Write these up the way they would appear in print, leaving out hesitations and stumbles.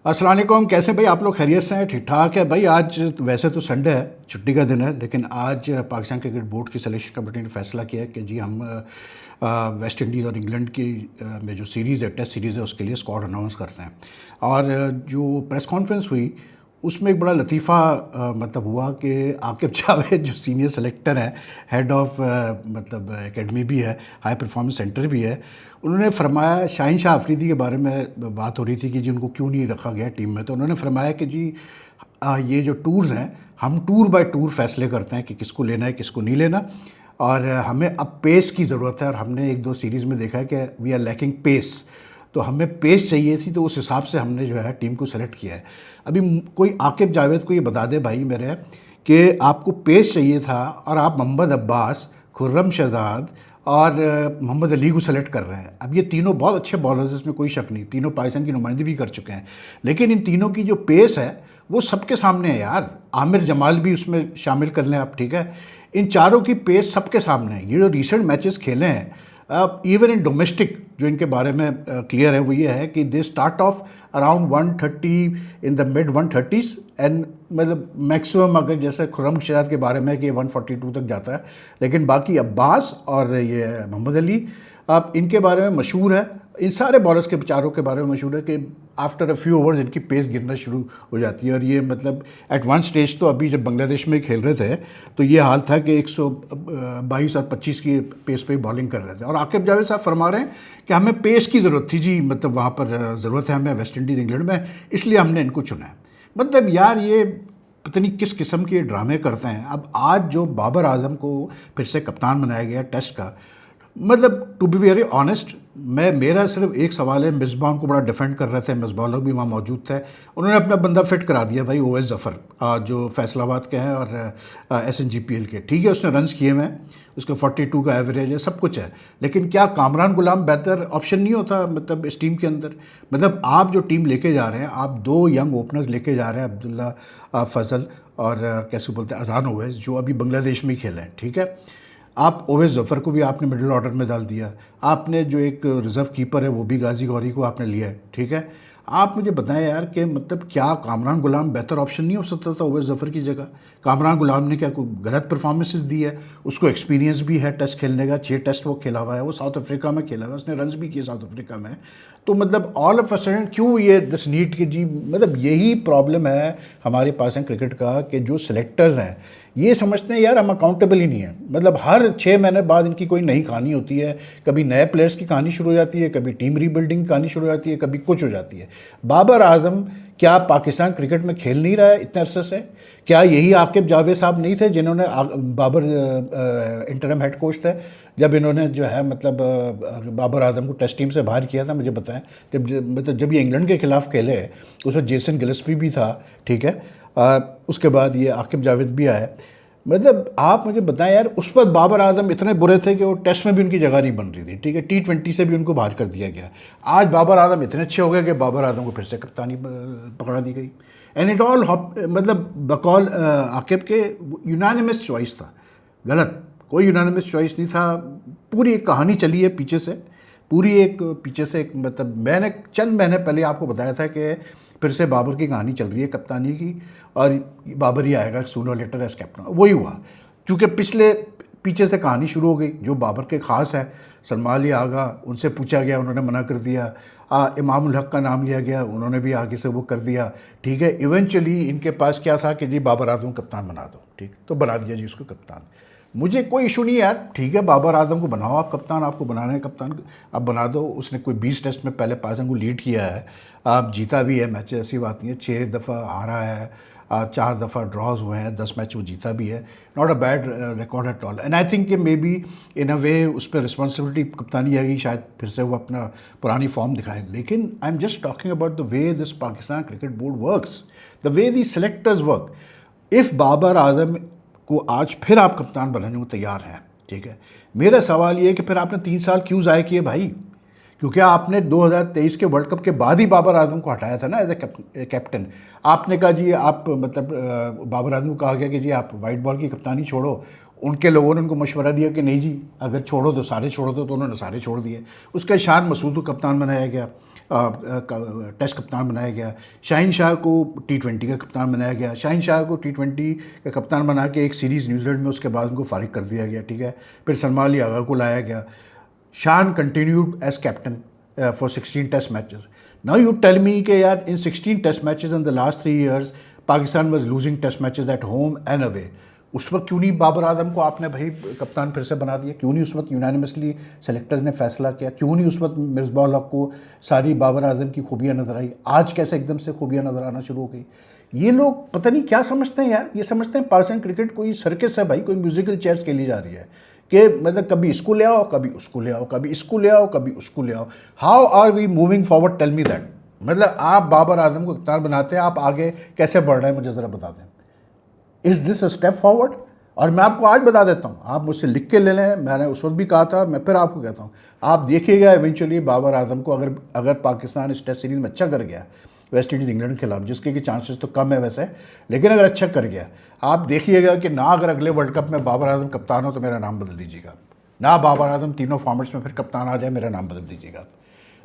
अस्सलाम वालेकुम। कैसे भाई आप लोग? खैरियत से हैं? ठीक ठाक है भाई। आज वैसे तो संडे है, छुट्टी का दिन है, लेकिन आज पाकिस्तान क्रिकेट बोर्ड की सिलेक्शन कमेटी ने फैसला किया है कि जी हम वेस्ट इंडीज़ और इंग्लैंड की में जो सीरीज़ है, टेस्ट सीरीज़ है, उसके लिए स्क्वाड अनाउंस करते हैं। और जो प्रेस कॉन्फ्रेंस हुई उसमें एक बड़ा लतीफ़ा मतलब हुआ कि आकिब जावेद जो सीनियर सेलेक्टर हैं, हेड ऑफ मतलब एकेडमी भी है, हाई परफॉर्मेंस सेंटर भी है, उन्होंने फरमाया, शाहीन शाह अफरीदी के बारे में बात हो रही थी कि जी उनको क्यों नहीं रखा गया टीम में, तो उन्होंने फरमाया कि जी ये जो टूर्स हैं, हम टूर बाय टूर फैसले करते हैं कि किसको लेना है किसको नहीं लेना, और हमें अब पेस की ज़रूरत है। और हमने एक दो सीरीज़ में देखा है कि वी आर लैकिंग पेस, तो हमें पेस चाहिए थी, तो उस हिसाब से हमने जो है टीम को सेलेक्ट किया है। अभी कोई आकिब जावेद को ये बता दे भाई मेरे कि आपको पेस चाहिए था और आप मोहम्मद अब्बास, खुर्रम शहजाद और मोहम्मद अली को सेलेक्ट कर रहे हैं। अब ये तीनों बहुत अच्छे बॉलर्स, इसमें कोई शक नहीं, तीनों पाकिस्तान की नुमाइंदगी भी कर चुके हैं, लेकिन इन तीनों की जो पेस है वो सबके सामने है यार। आमिर जमाल भी उसमें शामिल कर लें आप, ठीक है। इन चारों की पेस सबके सामने है। ये जो रिसेंट मैचेस खेले हैं, इवन इन डोमेस्टिक, जो इनके बारे में क्लियर है वो ये है कि they start of around 130 in the mid 130s and मतलब मैक्सिमम, अगर जैसे खुर्रम शहजाद के बारे में कि 142 तक जाता है, लेकिन बाकी अब्बास और ये मोहम्मद अली, अब इनके बारे में मशहूर है, इन सारे बॉलर्स के चारों के बारे में मशहूर है कि आफ्टर अ फ्यू ओवर्स इनकी पेस गिरना शुरू हो जाती है। और ये मतलब एट वन स्टेज, तो अभी जब बांग्लादेश में खेल रहे थे तो ये हाल था कि 122 और 25 की पेस पे बॉलिंग कर रहे थे। और आकिब जावेद साहब फरमा रहे हैं कि हमें पेस की ज़रूरत थी जी, मतलब वहाँ पर ज़रूरत है हमें वेस्ट इंडीज़ इंग्लैंड में, इसलिए हमने इनको चुना है। मतलब यार ये पता नहीं किस किस्म के ड्रामे करते हैं। अब आज जो बाबर आजम को फिर से कप्तान बनाया गया टेस्ट का, मतलब टू बी वेरी ऑनेस्ट, मेरा सिर्फ एक सवाल है, मिसबाह को बड़ा डिफेंड कर रहे थे, मिसबाह लोग भी वहाँ मौजूद थे, उन्होंने अपना बंदा फिट करा दिया भाई, ओवैस ज़फ़र जो फैसलाबाद के हैं और SNGPL के, ठीक है, उसने रन्स किए हुए हैं, उसका 42 का एवरेज है, सब कुछ है, लेकिन क्या कामरान गुलाम बेहतर ऑप्शन नहीं होता मतलब इस टीम के अंदर? मतलब आप जो टीम लेके जा रहे हैं, आप दो यंग ओपनर्स लेके जा रहे हैं, अब्दुल्ला फजल और कैसे बोलते हैं अजान ओवैस, जो अभी बांग्लादेश में ही खेले हैं, ठीक है। आप ओवैस ज़फ़र को भी आपने मिडिल ऑर्डर में डाल दिया, आपने जो एक रिज़र्व कीपर है वो भी गाजी गौरी को आपने लिया है, ठीक है। आप मुझे बताएं यार कि मतलब क्या कामरान गुलाम बेहतर ऑप्शन नहीं हो सकता था ओवैस ज़फ़र की जगह? कामरान गुलाम ने क्या कोई गलत परफॉर्मेंसेस दी है? उसको एक्सपीरियंस भी है टेस्ट खेलने का, 6 टेस्ट वो खेला हुआ है, वो साउथ अफ्रीका में खेला हुआ है, उसने रन्स भी किए साउथ अफ्रीका में। तो मतलब ऑल ऑफ अ सडन क्यों ये दिस नीड की जी, मतलब यही प्रॉब्लम है हमारे पास है क्रिकेट का कि जो सिलेक्टर्स हैं ये समझते हैं यार हम अकाउंटेबल ही नहीं है। मतलब हर 6 महीने बाद इनकी कोई नई कहानी होती है, कभी नए प्लेयर्स की कहानी शुरू हो जाती है, कभी टीम रीबिल्डिंग की कहानी शुरू हो जाती है, कभी कुछ हो जाती है। बाबर आजम क्या पाकिस्तान क्रिकेट में खेल नहीं रहा है इतने अरसे से? क्या यही आकिब जावेद साहब नहीं थे जिन्होंने बाबर इंटरम हेड कोच थे जब इन्होंने जो है मतलब बाबर आजम को टेस्ट टीम से बाहर किया था? मुझे बताएं, जब ये इंग्लैंड के खिलाफ खेले उसमें जेसन गिलस्पी भी था, ठीक है, उसके बाद ये आकिब जावेद भी आए। मतलब आप मुझे बताएं यार, उस पर बाबर आजम इतने बुरे थे कि वो टेस्ट में भी उनकी जगह नहीं बन रही थी, ठीक है, T20 से भी उनको बाहर कर दिया गया। आज बाबर आजम इतने अच्छे हो गए कि बाबर आजम को फिर से कप्तानी पकड़ा दी गई। एंड इट ऑल मतलब बकौल आकिब के यूनानिमस चॉइस था, गलत, कोई यूनानिमस चॉइस नहीं था। पूरी एक कहानी चली है पीछे से, पूरी एक पीछे से एक, मतलब मैंने चंद महीने पहले आपको बताया था कि फिर से बाबर की कहानी चल रही है कप्तानी की, और बाबर ही आएगा सूनर लेटर एज कैप्टन। वही हुआ, क्योंकि पीछे से कहानी शुरू हो गई। जो बाबर के ख़ास है सलमान अली आगा, उनसे पूछा गया, उन्होंने मना कर दिया। इमाम उल हक का नाम लिया गया, उन्होंने भी आगे से वो कर दिया, ठीक है। इवेंचुअली इनके पास क्या था कि जी बाबर आजम कप्तान बना दो, ठीक, तो बना दिया जी उसको कप्तान। मुझे कोई इशू नहीं है यार, ठीक है, बाबर आजम को बनाओ आप कप्तान, आपको बनाना है कप्तान आप बना दो। उसने कोई 20 टेस्ट में पहले पाकिस्तान को लीड किया है, आप जीता भी है मैच, ऐसी बात नहीं है, 6 दफ़ा हारा है, 4 दफ़ा ड्रॉज हुए हैं, 10 मैच वो जीता भी है। Not a bad record at all. And I think कि मे बी इन अ वे उस पर रिस्पॉन्सिबिलिटी कप्तानी आएगी, शायद फिर से वो अपना पुरानी फॉर्म दिखाए। लेकिन I am just talking about the way this Pakistan cricket board works, the way the selectors work. If Babar Azam को आज फिर आप कप्तान बनाने को तैयार हैं, ठीक है, मेरा सवाल ये है कि फिर आपने 3 साल क्यों ज़ाय किए भाई? क्योंकि आपने 2023 के वर्ल्ड कप के बाद ही बाबर आजम को हटाया था ना एज ए कैप्टन। आपने कहा जी आप मतलब बाबर आजम को कहा गया कि जी आप वाइट बॉल की कप्तानी छोड़ो, उनके लोगों ने उनको मशवरा दिया कि नहीं जी अगर छोड़ो तो सारे छोड़ दो, तो उन्होंने सारे छोड़ दिए। उसका ईशान मसूद को कप्तान बनाया गया, टेस्ट कप्तान बनाया गया। शाहीन शाह को T20 का कप्तान बनाया गया। शाहीन शाह को T20 का कप्तान बना के एक सीरीज़ न्यूजीलैंड में उसके बाद उनको फारिग कर दिया गया, ठीक है। फिर सलमान अली आगा को लाया गया। Shan continued as captain for 16 test matches. Now you tell me कि यार in 16 test matches in the last 3 years Pakistan was losing test matches at home and away. उस वक्त क्यों नहीं बाबर आजम को आपने भाई कप्तान फिर से बना दिया? क्यों नहीं उस वक्त यूनानिमसली सेलेक्टर्स ने फैसला किया? क्यों नहीं उस वक्त मिसबाह हक को सारी बाबर आजम की खूबियाँ नज़र आई? आज कैसे एकदम से खूबियाँ नज़र आना शुरू हो गई? ये लोग पता नहीं क्या समझते हैं यार। ये समझते हैं पाकिस्तान क्रिकेट कोई सर्कस है भाई, कोई म्यूजिकल चेयर्स खेली जा रही है कि मतलब कभी इसको ले आओ, कभी उसको ले आओ, कभी इसको ले आओ, कभी उसको ले आओ। How are we moving forward? Tell me that. मतलब आप बाबर आजम को कप्तान बनाते हैं, आप आगे कैसे बढ़ रहे हैं मुझे ज़रा बता दें। Is this a step forward? और मैं आपको आज बता देता हूँ, आप मुझसे लिख के ले लें, मैंने उस वक्त भी कहा था और मैं फिर आपको कहता हूँ, आप देखिएगा इवेंचुअली बाबर आजम को अगर पाकिस्तान इस टेस्ट सीरीज़ में अच्छा कर गया वेस्ट इंडीज़ इंग्लैंड के खिलाफ, जिसके कि चांसेस तो कम है वैसे, लेकिन अगर अच्छा कर गया, आप देखिएगा कि ना अगर अगले वर्ल्ड कप में बाबर आजम कप्तान हो तो मेरा नाम बदल दीजिएगा, ना बाबर आजम तीनों फॉर्मेट्स में फिर कप्तान आ जाए मेरा नाम बदल दीजिएगा।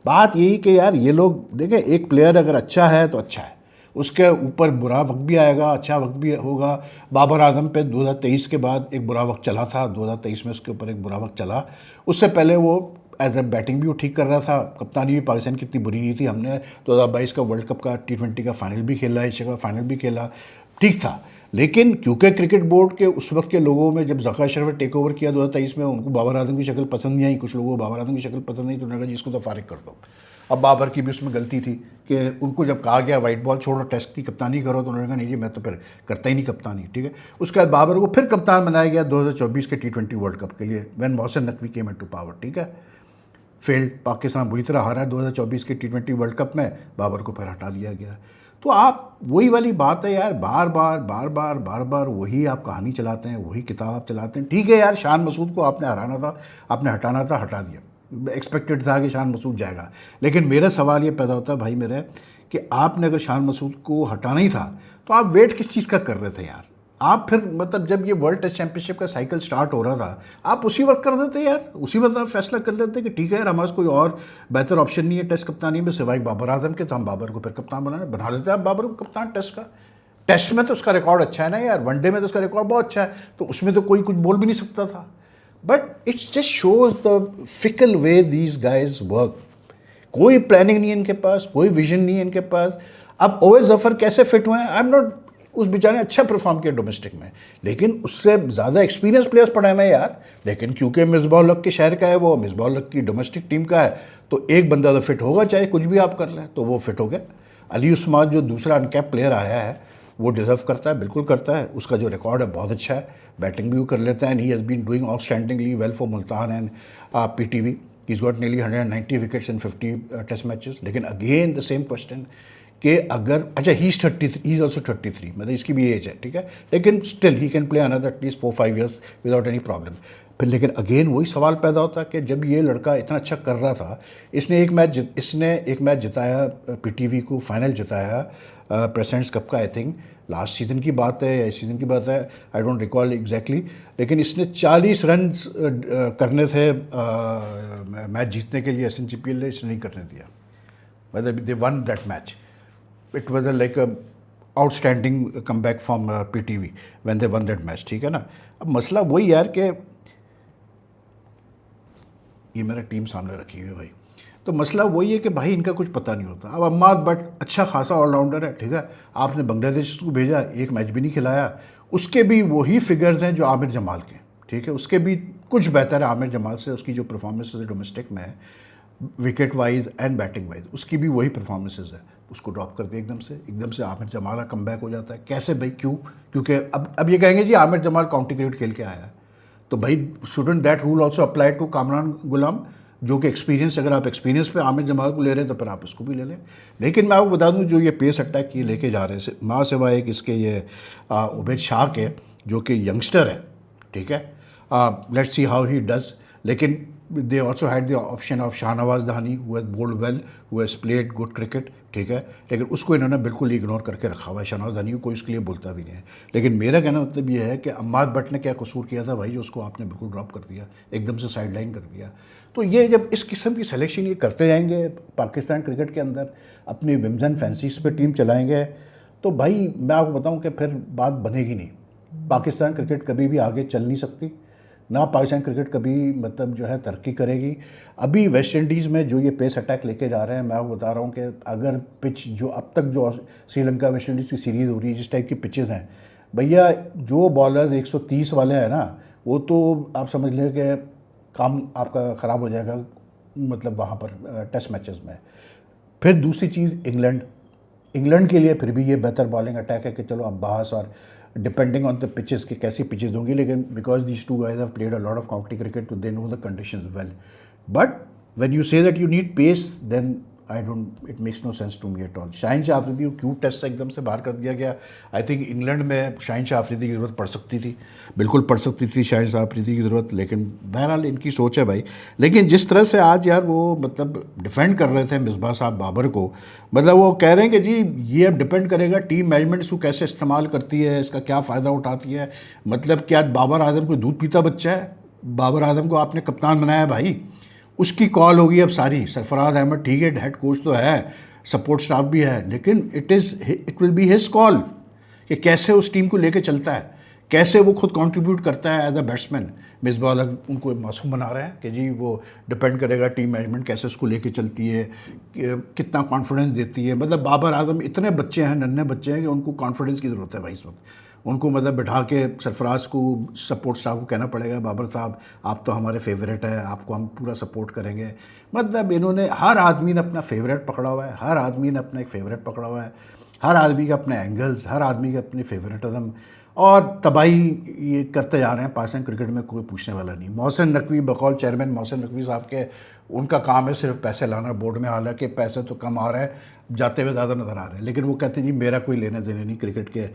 बात यही कि यार ये लोग देखें, एक प्लेयर अगर अच्छा है तो अच्छा है, उसके ऊपर बुरा वक्त भी आएगा, अच्छा वक्त भी होगा। बाबर आजम पे 2023 के बाद एक बुरा वक्त चला था, 2023 में उसके ऊपर एक बुरा वक्त चला। उससे पहले वो एज ए बैटिंग भी वो ठीक कर रहा था, कप्तानी भी पाकिस्तान की इतनी बुरी नहीं थी। हमने 2022 का वर्ल्ड कप का T20 का फाइनल भी खेला, एशिया का फाइनल भी खेला, ठीक था। लेकिन क्योंकि क्रिकेट बोर्ड के उस वक्त के लोगों में जब ज़का अशरफ ने टेक ओवर किया 2023 में, उनको बाबर आजम की शक्ल पसंद नहीं आई, कुछ लोगों को बाबर आजम की शक्ल पसंद नहीं, तो उन्होंने कहा जी इसको तो फारिग कर दो। अब बाबर की भी उसमें गलती थी कि उनको जब कहा गया वाइट बॉल छोड़ो, टेस्ट की कप्तानी करो, तो उन्होंने कहा नहीं जी मैं तो फिर करता ही नहीं कप्तानी, ठीक है। उसके बाद बाबर को फिर कप्तान बनाया गया 2024 के T20 वर्ल्ड कप के लिए, when Mohsin Naqvi came into power, ठीक है। फेल्ड, पाकिस्तान बुरी तरह हारा 2024 के T20 वर्ल्ड कप में, बाबर को फिर हटा दिया गया। तो आप वही वाली बात है यार, बार बार वही आप कहानी चलाते हैं, वही किताब आप चलाते हैं। ठीक है यार, शान मसूद को आपने हराना था, आपने हटाना था, हटा दिया, एक्सपेक्टेड था कि शान मसूद जाएगा। लेकिन मेरा सवाल ये पैदा होता है भाई मेरे कि आपने अगर शान मसूद को हटाना ही था तो आप वेट किस चीज़ का कर रहे थे यार? आप फिर मतलब जब ये वर्ल्ड टेस्ट चैंपियनशिप का साइकिल स्टार्ट हो रहा था, आप उसी वक्त कर देते यार, उसी वक्त आप फैसला कर लेते कि ठीक है यार हमारे कोई और बेहतर ऑप्शन नहीं है टेस्ट कप्तानी में सिवाय बाबर आजम के, तो हम बाबर को फिर कप्तान बना देते हैं। आप बाबर को कप्तान टेस्ट का, टेस्ट में तो उसका रिकॉर्ड अच्छा है ना यार, वनडे में तो उसका रिकॉर्ड बहुत अच्छा है, तो उसमें तो कोई कुछ बोल भी नहीं सकता था। But it's just shows the fickle way these guys work. कोई प्लानिंग नहीं है इनके पास, कोई विजन नहीं है इनके पास। अब ओवैस जफर कैसे फिट हुए हैं, आई एम नॉट, उस बेचारे ने अच्छा परफॉर्म किया डोमेस्टिक में, लेकिन उससे ज़्यादा एक्सपीरियंस प्लेयर्स पड़े हैं यार। लेकिन क्योंकि मिसबाह हक के शहर का है वो, मिसबाह हक की डोमेस्टिक टीम का है, तो एक बंदा तो फिट होगा चाहे कुछ भी आप कर लें, तो वो फिट हो गया। अली उस्मान जो दूसरा अनकैप प्लेयर आया है वो डिज़र्व करता है, बिल्कुल करता है। उसका जो रिकॉर्ड है बहुत अच्छा है, बैटिंग भी वो कर लेता है, and he has been doing outstandingly well for Multan and PTV। He is got nearly 190 wickets in 50 test matches. लेकिन अगेन द सेम क्वेश्चन कि अगर अच्छा ही इज़ ऑल्सो 33, मतलब इसकी भी एज है, ठीक है, लेकिन still he can play another at least 4-5 years without any problem. फिर लेकिन अगेन वही सवाल पैदा होता है कि जब ये लड़का इतना अच्छा कर रहा था, इसने एक मैच जिताया, PTV को फाइनल जिताया प्रेसिडेंट्स कप का, आई थिंक लास्ट सीज़न की बात है या इस सीज़न की बात है, आई डोंट रिकॉल एग्जैक्टली। लेकिन इसने 40 रन करने थे मैच जीतने के लिए SNGPL ने, इसने नहीं करने दिया, मतलब they won that match. It was like a outstanding come back from PTV when they won that match, ठीक है ना। अब मसला वही यार कि ये मेरा टीम सामने रखी हुई है भाई, तो मसला वही है कि भाई इनका कुछ पता नहीं होता। अब अम्माद बट अच्छा खासा ऑलराउंडर है, ठीक है, आपने बांग्लादेश को भेजा, एक मैच भी नहीं खिलाया, उसके भी वही फिगर्स हैं जो आमिर जमाल के, ठीक है, उसके भी कुछ बेहतर है आमिर जमाल से, उसकी जो परफॉर्मेंस है डोमेस्टिक में है wicket wise and batting wise, उसकी भी वही परफॉर्मेंसेज है। उसको ड्रॉप कर दिया एकदम से आमिर जमाल का कम बैक हो जाता है। कैसे भाई, क्यों? क्योंकि अब ये कहेंगे जी आमिर जमाल काउंटी क्रिकेट खेल के आया है, तो भाई shouldn't that rule also apply to Kamran Ghulam, जो कि एक्सपीरियंस, अगर आप एक्सपीरियंस पे आमिर जमाल को ले रहे हैं तो फिर आप उसको भी ले लें। लेकिन मैं आपको बता दूं जो ये पेस अटैक ये लेके जा रहे हैं माँ सिवाय एक इसके ये उबैद शाह के, जो कि यंगस्टर है, ठीक है, let's see how he does. लेकिन they also had the option of Shahnawaz Dahani who has bowled well, who has played good cricket, ठीक है, लेकिन उसको इन्होंने बिल्कुल इग्नोर करके रखा हुआ है। शाहनवाज दहानी को कोई उसके लिए बोलता भी नहीं है। लेकिन मेरा कहना मतलब ये है कि अम्माद बट ने क्या कसूर किया था भाई, जो उसको आपने बिल्कुल ड्रॉप कर दिया, एकदम से साइड लाइन कर दिया। तो ये जब इस किस्म की सिलेक्शन ये करते जाएंगे पाकिस्तान क्रिकेट के अंदर, अपनी विम्स एंड फैंसीज पे टीम चलाएंगे, तो भाई मैं आपको बताऊं कि फिर बात बनेगी नहीं। पाकिस्तान क्रिकेट कभी भी आगे चल नहीं सकती, ना पाकिस्तान क्रिकेट कभी मतलब जो है तरक्की करेगी। अभी वेस्ट इंडीज़ में जो ये पेस अटैक लेके जा रहे हैं, मैं आपको बता रहा हूँ कि अगर पिच जो अब तक जो श्रीलंका वेस्ट इंडीज़ की सीरीज़ हो रही है, जिस टाइप की पिचेस हैं भैया, जो बॉलर 130 वाले हैं ना, वो तो आप समझ लें कि काम आपका ख़राब हो जाएगा, मतलब वहाँ पर टेस्ट मैचेस में। फिर दूसरी चीज़ इंग्लैंड के लिए फिर भी ये बेहतर बॉलिंग अटैक है कि चलो अब्बास और डिपेंडिंग ऑन द पिचेस कि कैसी पिचेस होंगी, लेकिन because these two guys have played a lot of county cricket तो they know the conditions well. But when you say that you need pace, then I don't, it makes no sense to me at all. Shaheen Shah Afridi को क्यों test से एकदम से बाहर कर दिया गया? आई थिंक इंग्लैंड में शाहीन शाह अफरीदी की ज़रूरत पड़ सकती थी, बिल्कुल पड़ सकती थी शाहीन शाह अफरीदी की ज़रूरत, लेकिन बहरहाल इनकी सोच है भाई। लेकिन जिस तरह से आज यार वो मतलब डिफेंड कर रहे थे मिसबाह साहब बाबर को, मतलब वो कह रहे हैं कि जी ये अब डिपेंड करेगा टीम मैनेजमेंट इसको कैसे इस्तेमाल करती है, इसका क्या फ़ायदा उठाती है। मतलब क्या बाबर आजम कोई दूध पीता बच्चा है? बाबर आजम को आपने कप्तान बनाया भाई, उसकी कॉल होगी अब सारी। सरफराज अहमद ठीक है हेड कोच तो है, सपोर्ट स्टाफ भी है, लेकिन it will be his call कि कैसे उस टीम को लेके चलता है, कैसे वो खुद कंट्रीब्यूट करता है एज अ बैट्समैन। मिसबाह अलग उनको मासूम बना रहे हैं कि जी वो डिपेंड करेगा टीम मैनेजमेंट कैसे उसको लेके चलती है, कितना कॉन्फिडेंस देती है। मतलब बाबर आजम इतने बच्चे हैं, नन्हे बच्चे हैं कि उनको कॉन्फिडेंस की ज़रूरत है भाई इस वक्त। उनको मतलब बिठा के सरफराज को, सपोर्ट स्टाफ को कहना पड़ेगा बाबर साहब आप तो हमारे फेवरेट है, आपको हम पूरा सपोर्ट करेंगे। मतलब इन्होंने, हर आदमी ने अपना फेवरेट पकड़ा हुआ है, हर आदमी ने अपना एक फेवरेट पकड़ा हुआ है, हर आदमी के अपने एंगल्स, हर आदमी के अपनी फेवरेटिज्म, और तबाही ये करते जा रहे हैं। पाकिस्तान क्रिकेट में कोई पूछने वाला नहीं। मोहसिन नकवी बकौल चेयरमैन मोहसिन नकवी साहब के, उनका काम है सिर्फ पैसे लाना बोर्ड में, हालांकि पैसे तो कम आ रहे हैं, जाते हुए ज़्यादा नज़र आ रहे हैं, लेकिन वो कहते हैं जी मेरा कोई लेने देने नहीं क्रिकेट के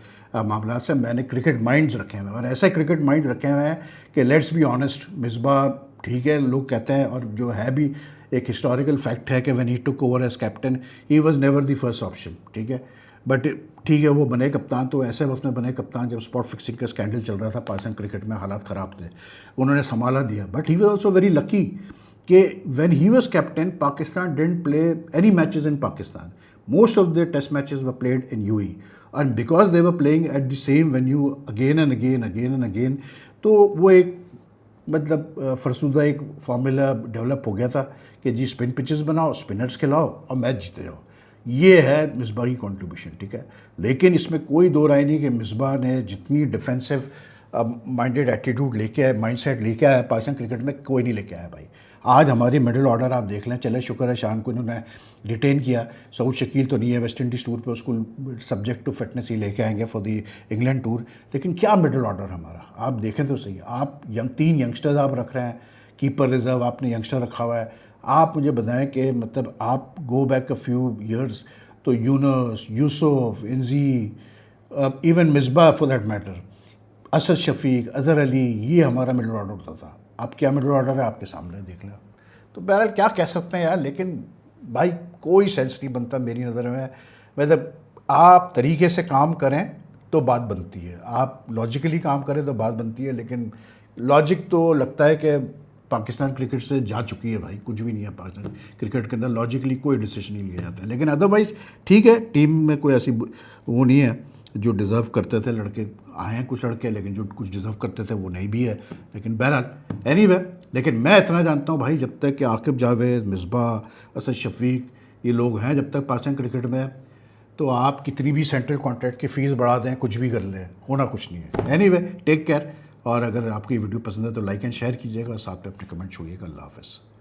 मामला से, मैंने क्रिकेट माइंड्स रखे हुए हैं। और ऐसे क्रिकेट माइंड रखे हुए हैं कि लेट्स बी ऑनेस्ट, मिसबाह ठीक है लोग कहते हैं, और जो है भी एक हिस्टोरिकल फैक्ट है कि when he took over as captain he was never the first option, ठीक है। बट ठीक है वो बने कप्तान तो ऐसे वक्त में बने कप्तान जब स्पॉट फिक्सिंग का स्कैंडल चल रहा था पाकिस्तान क्रिकेट में, हालात ख़राब थे, उन्होंने संभाला दिया। But he was also very lucky कि when he was captain Pakistan didn't play any matches in Pakistan, most of the test matches were played in UAE, and because they were playing at the same venue again and again, तो वो एक मतलब फरसुदा एक formula develop हो गया था कि जी spin pitches बनाओ, स्पिनर्स खिलाओ और मैच जीते जाओ। ये है मिसबाह की कॉन्ट्रीब्यूशन, ठीक है। लेकिन इसमें कोई दो राय नहीं कि मिसबाह ने जितनी डिफेंसिव माइंडेड एटीट्यूड लेके आया, माइंडसेट लेके आया पाकिस्तान क्रिकेट में, कोई नहीं लेके आया भाई। आज हमारी मिडिल ऑर्डर आप देख लें, चले शुक्र है शान को इन्होंने रिटेन किया। सऊद शकील तो नहीं है वेस्ट इंडीज़ टूर पे, उसको सब्जेक्ट टू फिटनेस ही लेके आएंगे फॉर द इंग्लैंड टूर। लेकिन क्या मिडिल ऑर्डर हमारा, आप देखें तो सही। आप तीन यंगस्टर्स आप रख रहे हैं, कीपर रिजर्व आपने यंगस्टर रखा हुआ है। आप मुझे बताएं कि मतलब आप go back a few years तो Younis, Yousuf, Inzi, even Misbah for that matter, Asad Shafiq, Azhar Ali, ये हमारा मिडिल ऑर्डर होता था। अब क्या मिडिल ऑर्डर है आपके सामने देख लें। तो बहरहाल क्या कह सकते हैं यार, लेकिन भाई कोई सेंस नहीं बनता मेरी नज़र में। मतलब आप तरीके से काम करें तो बात बनती है, आप लॉजिकली काम करें तो बात बनती है, लेकिन लॉजिक तो लगता है कि पाकिस्तान क्रिकेट से जा चुकी है भाई। कुछ भी नहीं है पाकिस्तान क्रिकेट के अंदर, लॉजिकली कोई डिसीजन नहीं लिया जाता है। लेकिन अदरवाइज़ ठीक है, टीम में कोई ऐसी वो नहीं है। जो डिज़र्व करते थे लड़के आए हैं कुछ लड़के, लेकिन जो कुछ डिज़र्व करते थे वो नहीं भी है। लेकिन बहरहाल एनीवे, लेकिन मैं इतना जानता हूँ भाई, जब तक कि आकिब जावेद, मिसबाह, असद शफीक ये लोग हैं जब तक पाकिस्तान क्रिकेट में, तो आप कितनी भी सेंट्रल कॉन्ट्रैक्ट की फ़ीस बढ़ा दें, कुछ भी कर लें, होना कुछ नहीं है। Anyway, take care. और अगर आपको ये वीडियो पसंद है तो लाइक एंड शेयर कीजिएगा, साथ में अपने कमेंट छोड़िएगा। अल्लाह हाफ़िज़।